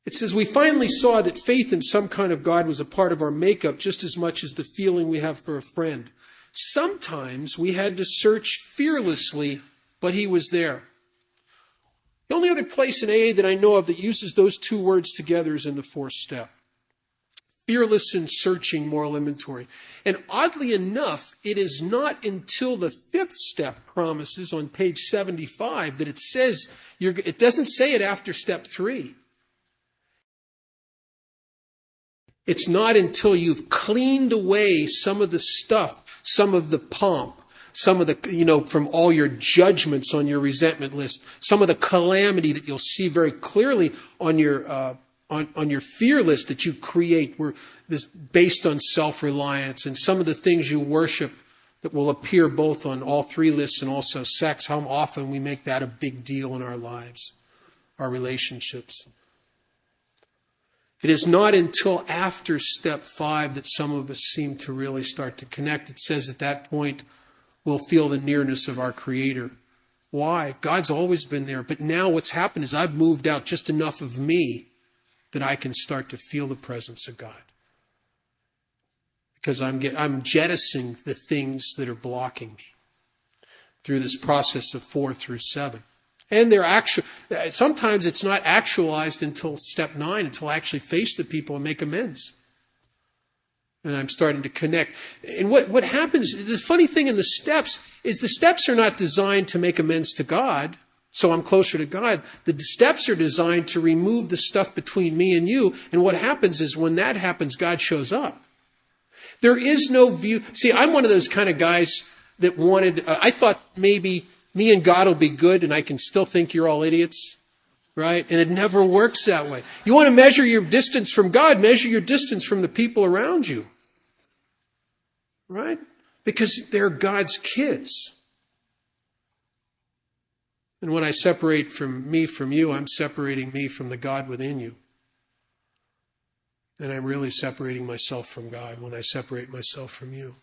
It says, we finally saw that faith in some kind of God was a part of our makeup just as much as the feeling we have for a friend. Sometimes we had to search fearlessly, but he was there. The only other place in AA that I know of that uses those two words together is in the fourth step. Fearless in searching moral inventory. And oddly enough, it is not until the fifth step promises on page 75 that it says, it doesn't say it after step 3. It's not until you've cleaned away some of the stuff, some of the pomp, some of the, from all your judgments on your resentment list, some of the calamity that you'll see very clearly on your on your fear list that you create, where this based on self-reliance, and some of the things you worship that will appear both on all 3 lists and also sex, how often we make that a big deal in our lives, our relationships. It is not until after step 5 that some of us seem to really start to connect. It says at that point, we'll feel the nearness of our Creator. Why? God's always been there. But now what's happened is I've moved out just enough of me that I can start to feel the presence of God. Because I'm jettisoning the things that are blocking me through this process of 4 through 7. And sometimes it's not actualized until step 9, until I actually face the people and make amends. And I'm starting to connect. And what happens, the funny thing in the steps is the steps are not designed to make amends to God, so I'm closer to God. The steps are designed to remove the stuff between me and you. And what happens is when that happens, God shows up. There is no view. See, I'm one of those kind of guys that I thought maybe me and God will be good and I can still think you're all idiots, right? And it never works that way. You want to measure your distance from God, measure your distance from the people around you, right? Because they're God's kids. And when I separate from me from you, I'm separating me from the God within you. And I'm really separating myself from God when I separate myself from you.